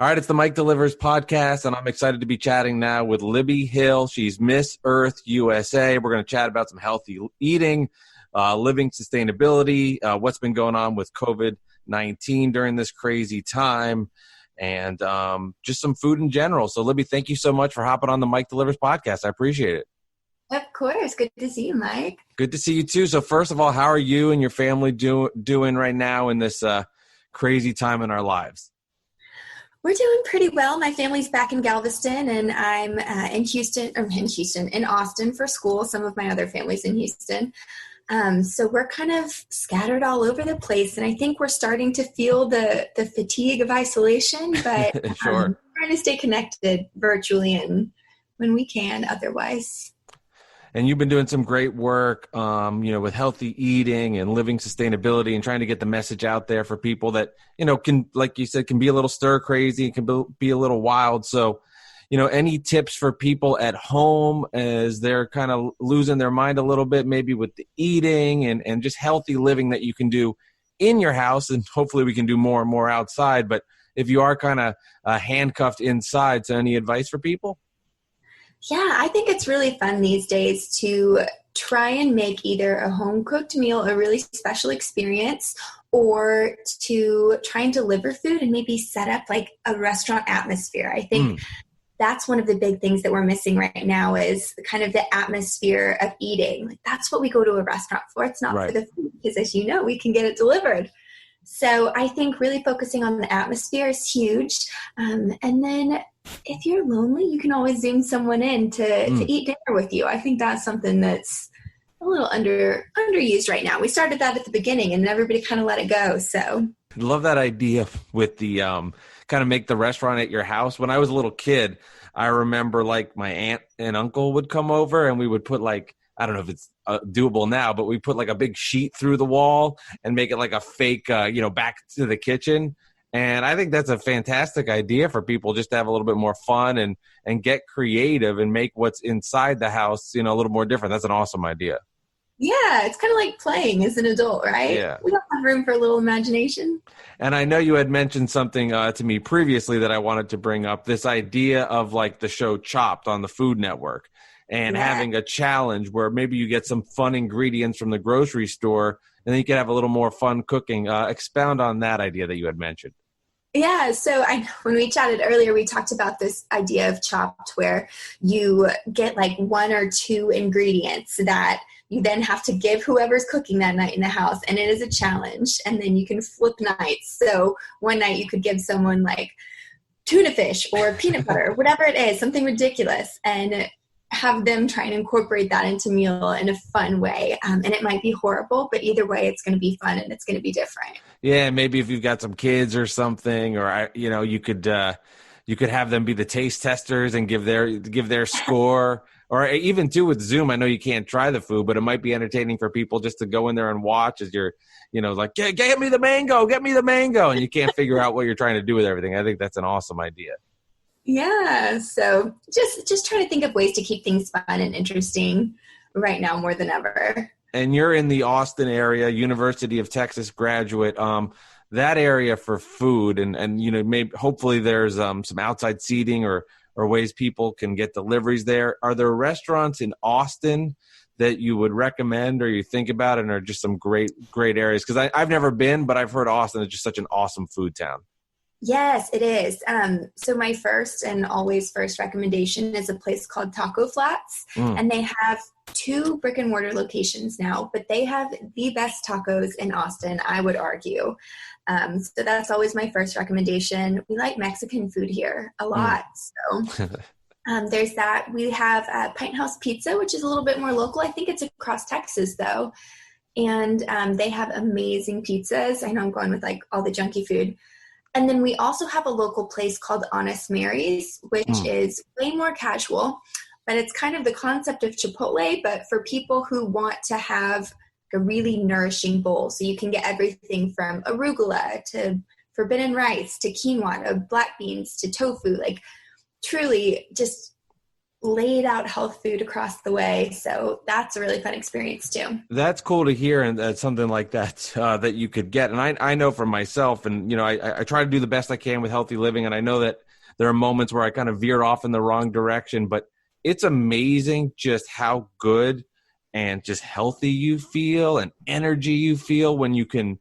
All right, it's the Mike Delivers podcast, and I'm excited to be chatting now with Libby Hill. She's Miss Earth USA. We're going to chat about some healthy eating, living sustainability, what's been going on with COVID-19 during this crazy time, and just some food in general. So, Libby, thank you so much for hopping on the Mike Delivers podcast. I appreciate it. Of course. Good to see you, Mike. Good to see you, too. So, first of all, how are you and your family doing right now in this crazy time in our lives? We're doing pretty well. My family's back in Galveston, and I'm in Austin for school. Some of my other family's in Houston. So we're kind of scattered all over the place, and I think we're starting to feel the fatigue of isolation, but Sure. Trying to stay connected virtually and when we can otherwise. And you've been doing some great work, with healthy eating and living sustainability and trying to get the message out there for people that, can, like you said, can be a little stir crazy, can be a little wild. So, any tips for people at home as they're kind of losing their mind a little bit, maybe with the eating and just healthy living that you can do in your house, and hopefully we can do more and more outside. But if you are kind of handcuffed inside, so any advice for people? Yeah, I think it's really fun these days to try and make either a home-cooked meal a really special experience, or to try and deliver food and maybe set up like a restaurant atmosphere. I think that's one of the big things that we're missing right now is kind of the atmosphere of eating. Like, that's what we go to a restaurant for. It's not for the food, because as you know, we can get it delivered. So I think really focusing on the atmosphere is huge. And then if you're lonely, you can always Zoom someone in to eat dinner with you. I think that's something that's a little underused right now. We started that at the beginning and everybody kind of let it go. So I love that idea with the kind of make the restaurant at your house. When I was a little kid, I remember like my aunt and uncle would come over and we would put like, I don't know if it's doable now, but we put like a big sheet through the wall and make it like a fake, back to the kitchen. And I think that's a fantastic idea for people just to have a little bit more fun and get creative and make what's inside the house, a little more different. That's an awesome idea. Yeah, it's kind of like playing as an adult, right? Yeah. We don't have room for a little imagination. And I know you had mentioned something to me previously that I wanted to bring up, this idea of like the show Chopped on the Food Network. And having a challenge where maybe you get some fun ingredients from the grocery store and then you can have a little more fun cooking. Expound on that idea that you had mentioned. Yeah, so when we chatted earlier, we talked about this idea of Chopped where you get like one or two ingredients that you then have to give whoever's cooking that night in the house. And it is a challenge. And then you can flip nights. So one night you could give someone like tuna fish or peanut butter, whatever it is, something ridiculous, and have them try and incorporate that into meal in a fun way. And it might be horrible, but either way, it's going to be fun and it's going to be different. Yeah, maybe if you've got some kids or something, or you could have them be the taste testers and give their score. Or even too with Zoom, I know you can't try the food, but it might be entertaining for people just to go in there and watch as you're, like, get me the mango, and you can't figure out what you're trying to do with everything. I think that's an awesome idea. Yeah, so just trying to think of ways to keep things fun and interesting right now more than ever. And you're in the Austin area, University of Texas graduate. That area for food and maybe hopefully there's some outside seating or ways people can get deliveries there. Are there restaurants in Austin that you would recommend or you think about and are just some great areas? Because I've never been, but I've heard Austin is just such an awesome food town. Yes, it is. So my first and always first recommendation is a place called Taco Flats, and they have 2 brick and mortar locations now, but they have the best tacos in Austin, I would argue. So that's always my first recommendation. We like Mexican food here a lot. So there's that. We have Pint House Pizza, which is a little bit more local. I think it's across Texas though. And they have amazing pizzas. I know I'm going with like all the junky food. And then we also have a local place called Honest Mary's, which is way more casual, but it's kind of the concept of Chipotle, but for people who want to have a really nourishing bowl. So you can get everything from arugula to forbidden rice to quinoa to black beans to tofu, like truly just laid out health food across the way. So that's a really fun experience too. That's cool to hear, and something like that that you could get. And I know for myself, and I try to do the best I can with healthy living, and I know that there are moments where I kind of veer off in the wrong direction, but it's amazing just how good and just healthy you feel and energy you feel when you can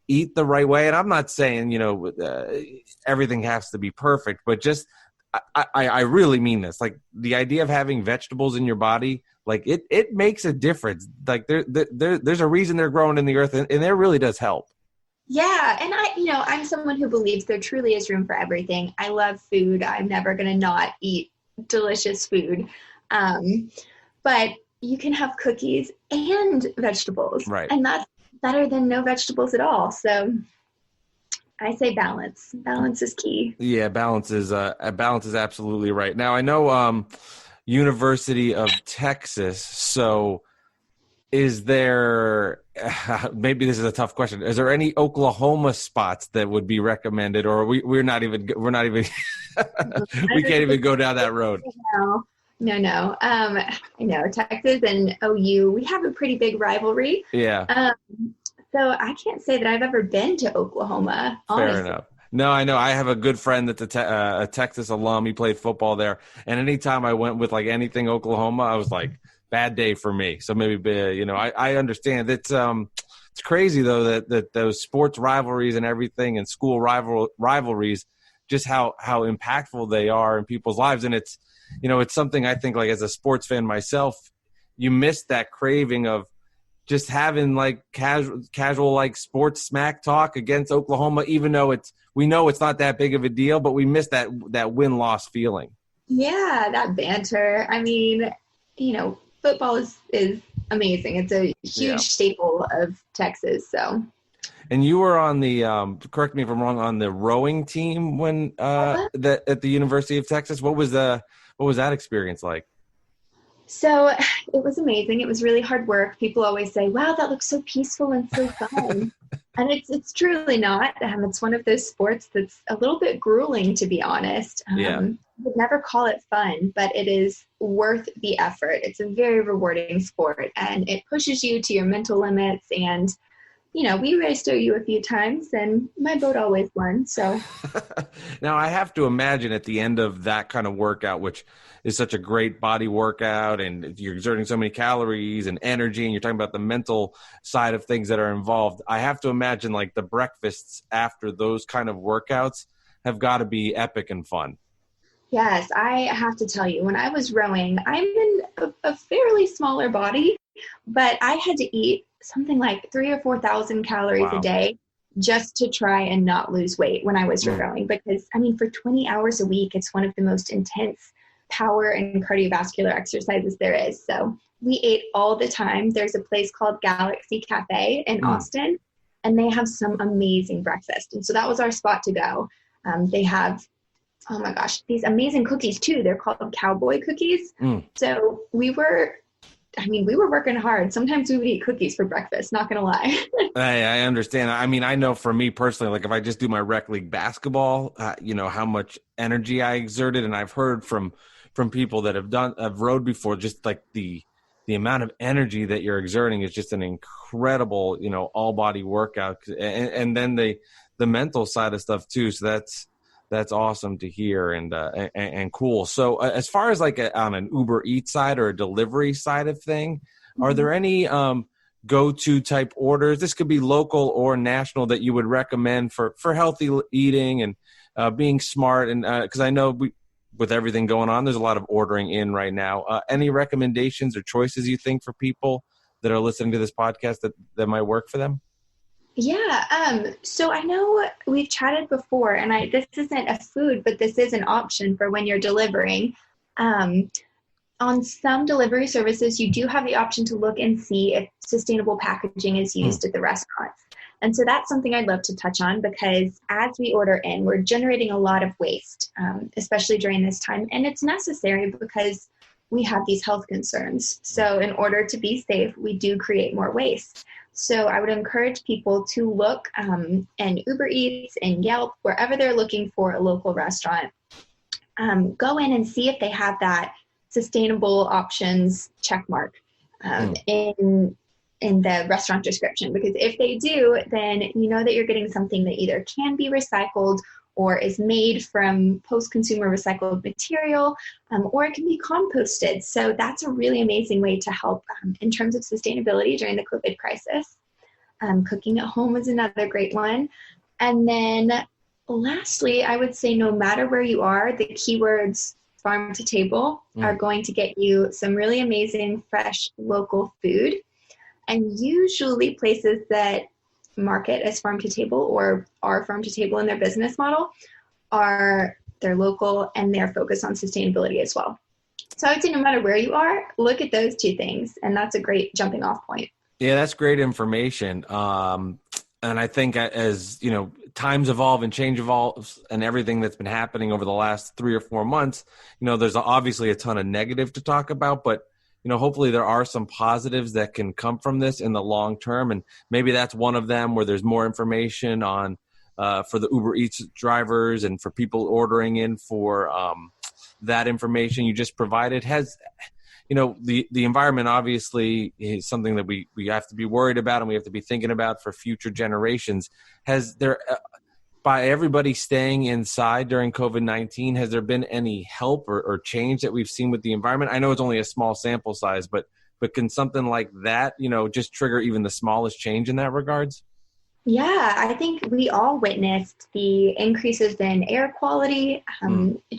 eat the right way. And I'm not saying everything has to be perfect, but just I really mean this. Like the idea of having vegetables in your body, like it makes a difference. Like there's a reason they're growing in the earth, and it really does help. Yeah. And I'm someone who believes there truly is room for everything. I love food. I'm never going to not eat delicious food. But you can have cookies and vegetables. Right. And that's better than no vegetables at all. So I say balance. Balance is key. Yeah, balance is absolutely right. Now I know University of Texas. So is there maybe this is a tough question. Is there any Oklahoma spots that would be recommended, or we're not even we can't even go down that road? No. I know Texas and OU, we have a pretty big rivalry. Yeah. So I can't say that I've ever been to Oklahoma. Honestly. Fair enough. No, I know. I have a good friend that's a Texas alum. He played football there. And anytime I went with like anything Oklahoma, I was like, bad day for me. So maybe, I understand. It's crazy though that those sports rivalries and everything and school rivalries, just how impactful they are in people's lives. And it's something I think, like, as a sports fan myself, you miss that craving of just having like casual like sports smack talk against Oklahoma, even though we know it's not that big of a deal, but we miss that win-loss feeling. Yeah, that banter. I mean, football is amazing. It's a huge staple of Texas. So. And you were on the correct me if I'm wrong, on the rowing team when at the University of Texas. What was that experience like? So it was amazing. It was really hard work. People always say, wow, that looks so peaceful and so fun. And it's truly not. It's one of those sports that's a little bit grueling, to be honest. I would never call it fun, but it is worth the effort. It's a very rewarding sport, and it pushes you to your mental limits. And, we raced OU a few times, and my boat always won. So now I have to imagine at the end of that kind of workout, which is such a great body workout, and you're exerting so many calories and energy, and you're talking about the mental side of things that are involved. I have to imagine like the breakfasts after those kind of workouts have got to be epic and fun. Yes, I have to tell you, when I was rowing, I'm in a fairly smaller body, but I had to eat something like 3,000 or 4,000 calories a day just to try and not lose weight when I was rowing. Because, for 20 hours a week, it's one of the most intense power and cardiovascular exercises there is. So we ate all the time. There's a place called Galaxy Cafe in Austin, and they have some amazing breakfast. And so that was our spot to go. They have, oh my gosh, these amazing cookies too. They're called cowboy cookies. So we were working hard. Sometimes we would eat cookies for breakfast, not going to lie. I understand. I know for me personally, like if I just do my rec league basketball, how much energy I exerted. And I've heard from people that have rowed before, just like the amount of energy that you're exerting is just an incredible, all body workout. And then the mental side of stuff too. So that's awesome to hear and cool. So as far as like on an Uber Eats side or a delivery side of thing, are there any go-to type orders? This could be local or national that you would recommend for healthy eating and being smart. And because I know with everything going on, there's a lot of ordering in right now. Any recommendations or choices you think for people that are listening to this podcast that might work for them? Yeah. So I know we've chatted before, and this isn't a food, but this is an option for when you're delivering. On some delivery services, you do have the option to look and see if sustainable packaging is used at the restaurants. And so that's something I'd love to touch on, because as we order in, we're generating a lot of waste, especially during this time. And it's necessary because we have these health concerns. So in order to be safe, we do create more waste. So I would encourage people to look in Uber Eats and Yelp, wherever they're looking for a local restaurant. Go in and see if they have that sustainable options check mark in the restaurant description, because if they do, then you know that you're getting something that either can be recycled or is made from post-consumer recycled material, or it can be composted. So that's a really amazing way to help in terms of sustainability during the COVID crisis. Cooking at home is another great one. And then lastly, I would say no matter where you are, the keywords farm to table are going to get you some really amazing, fresh, local food. And usually places that market as farm to table or are farm to table in their business model they're local and they're focused on sustainability as well. So I would say no matter where you are, look at those two things. And that's a great jumping off point. Yeah, that's great information. And I think as, times evolve and change evolves and everything that's been happening over the last 3 or 4 months, there's obviously a ton of negative to talk about, but hopefully there are some positives that can come from this in the long term. And maybe that's one of them, where there's more information on for the Uber Eats drivers and for people ordering in for that information you just provided. Has, the environment obviously is something that we have to be worried about and we have to be thinking about for future generations. Has there, by everybody staying inside during COVID-19, has there been any help or change that we've seen with the environment? I know it's only a small sample size, but can something like that, just trigger even the smallest change in that regards? Yeah, I think we all witnessed the increases in air quality,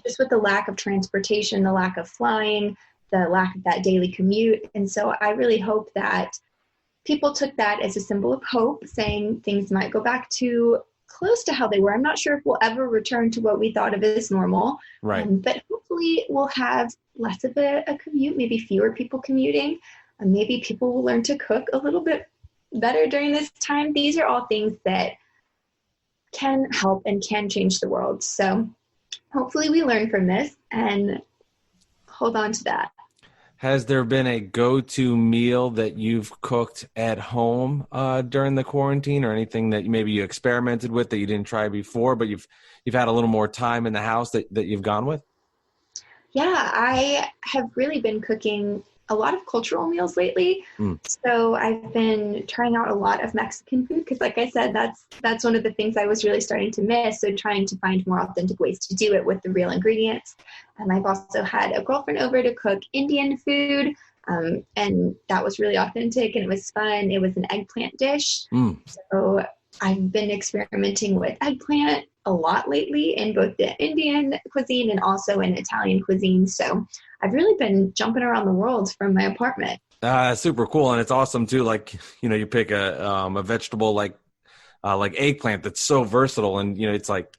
just with the lack of transportation, the lack of flying, the lack of that daily commute. And so I really hope that people took that as a symbol of hope, saying things might go back to close to how they were. I'm not sure if we'll ever return to what we thought of as normal, right? But hopefully we'll have less of a commute, maybe fewer people commuting, and maybe people will learn to cook a little bit better during this time. These are all things that can help and can change the world. So hopefully we learn from this and hold on to that. Has there been a go-to meal that you've cooked at home during the quarantine, or anything that maybe you experimented with that you didn't try before, but you've had a little more time in the house that you've gone with? Yeah, I have really been cooking a lot of cultural meals lately. So I've been trying out a lot of Mexican food because, like I said, that's one of the things I was really starting to miss. So trying to find more authentic ways to do it with the real ingredients. And I've also had a girlfriend over to cook Indian food, and that was really authentic and it was fun. It was an eggplant dish. So I've been experimenting with eggplant a lot lately in both the Indian cuisine and also in Italian cuisine. So I've really been jumping around the world from my apartment. Super cool. And it's awesome too. Like, you pick a vegetable like eggplant that's so versatile. And, it's like,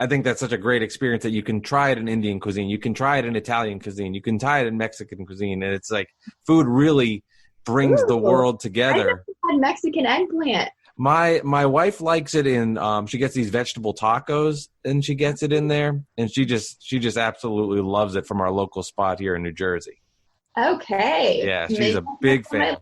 I think that's such a great experience that you can try it in Indian cuisine. You can try it in Italian cuisine. You can try it in Mexican cuisine. And it's like food really brings the world together. I had Mexican eggplant. My wife likes it in, she gets these vegetable tacos and she gets it in there, and she just absolutely loves it from our local spot here in New Jersey. Okay. Yeah, she's a big fan.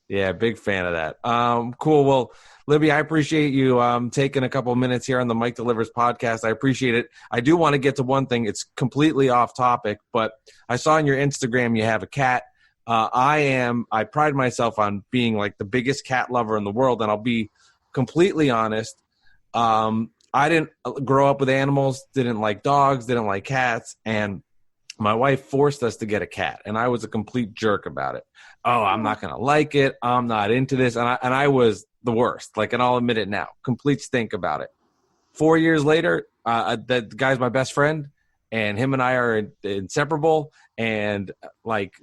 Yeah, big fan of that. Cool. Well, Libby, I appreciate you taking a couple of minutes here on the Mike Delivers podcast. I appreciate it. I do want to get to one thing. It's completely off topic, but I saw on your Instagram you have a cat. I pride myself on being like the biggest cat lover in the world. And I'll be completely honest. I didn't grow up with animals, didn't like dogs, didn't like cats. And my wife forced us to get a cat. And I was a complete jerk about it. Oh, I'm not going to like it. I'm not into this. And I was the worst. Like, and I'll admit it now, complete stink about it. 4 years later, that guy's my best friend, and him and I are inseparable. And like,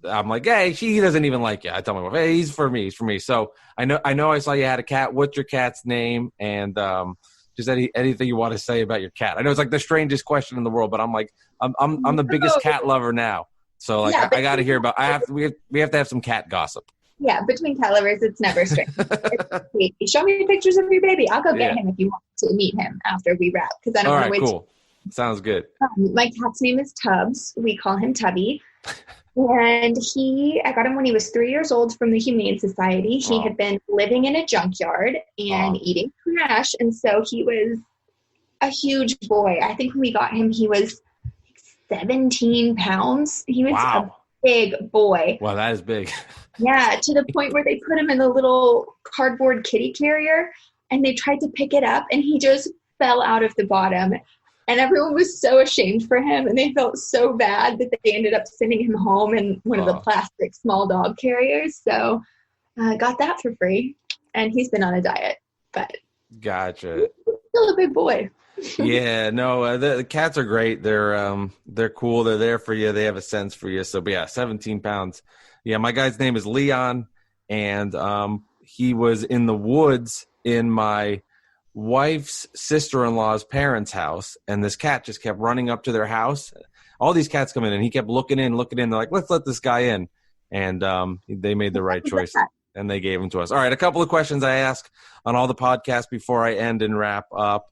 I'm like, hey, he doesn't even like you. I tell my wife, hey, he's for me. So I know I saw you had a cat. What's your cat's name? And just anything you want to say about your cat. I know it's like the strangest question in the world, but I'm like, I'm the biggest cat lover now. So like, yeah, I got to hear about. We have to have some cat gossip. Yeah, between cat lovers, it's never strange. Show me pictures of your baby. I'll go get him if you want to meet him after we wrap, because I don't want to wait. Cool. Sounds good. My cat's name is Tubbs. We call him Tubby. And I got him when he was 3 years old from the Humane Society. He had been living in a junkyard and eating trash. And so he was a huge boy. I think when we got him, he was 17 pounds. He was a Wow. big boy. Wow, that is big. Yeah, to the point where they put him in the little cardboard kitty carrier and they tried to pick it up and he just fell out of the bottom. And everyone was so ashamed for him and they felt so bad that they ended up sending him home in one of the plastic small dog carriers. So I got that for free. And he's been on a diet, but Gotcha. he's still a big boy. Yeah, no, the cats are great. They're cool. They're there for you. They have a sense for you. So, but yeah, 17 pounds. Yeah, my guy's name is Leon, and he was in the woods in my wife's sister-in-law's parents' house, and this cat just kept running up to their house. All these cats come in, and he kept looking in. They're like, let's let this guy in. And they made the right choice, and they gave him to us. All right, a couple of questions I ask on all the podcasts before I end and wrap up.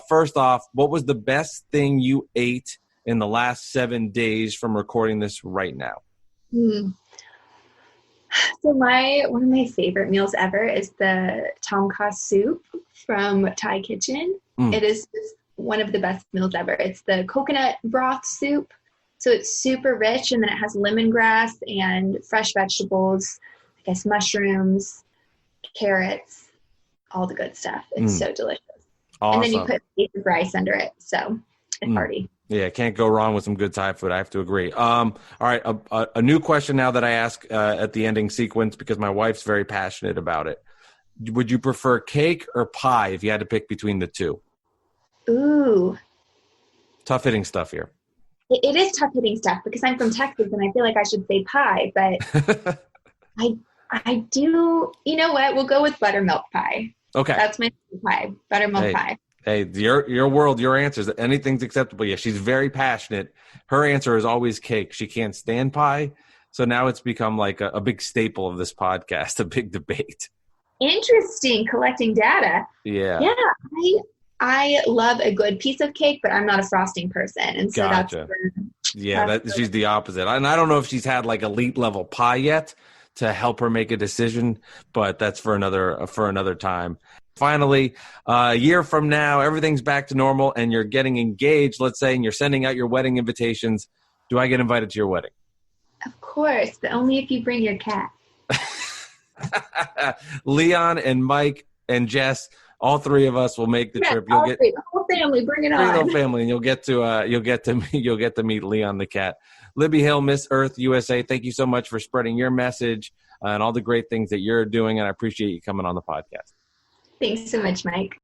First off, what was the best thing you ate in the last 7 days from recording this right now? So one of my favorite meals ever is the tom kha soup from Thai Kitchen. It is just one of the best meals ever. It's the coconut broth soup. So it's super rich, and then it has lemongrass and fresh vegetables, I guess mushrooms, carrots, all the good stuff. It's so delicious. Awesome. And then you put a piece of rice under it. So it's hearty. Yeah, can't go wrong with some good Thai food. I have to agree. All right, a new question now that I ask at the ending sequence because my wife's very passionate about it. Would you prefer cake or pie if you had to pick between the two? Ooh. Tough hitting stuff here. It is tough hitting stuff because I'm from Texas and I feel like I should say pie, but I do, you know what? We'll go with buttermilk pie. Okay. That's my pie, buttermilk pie. Hey, your world, your answers, anything's acceptable. Yeah, she's very passionate. Her answer is always cake. She can't stand pie. So now it's become like a big staple of this podcast, a big debate. Interesting, collecting data. Yeah. Yeah, I love a good piece of cake, but I'm not a frosting person. And so gotcha. She's the opposite. And I don't know if she's had like elite level pie yet to help her make a decision, but that's for another time. Finally, a year from now, everything's back to normal and you're getting engaged, let's say, and you're sending out your wedding invitations. Do I get invited to your wedding? Of course, but only if you bring your cat. Leon and Mike and Jess, all three of us will make the trip. You'll get the whole family, bring it on. Bring the whole family, and you'll get to meet Leon the cat. Libby Hill, Miss Earth USA, thank you so much for spreading your message and all the great things that you're doing, and I appreciate you coming on the podcast. Thanks so much, Mike.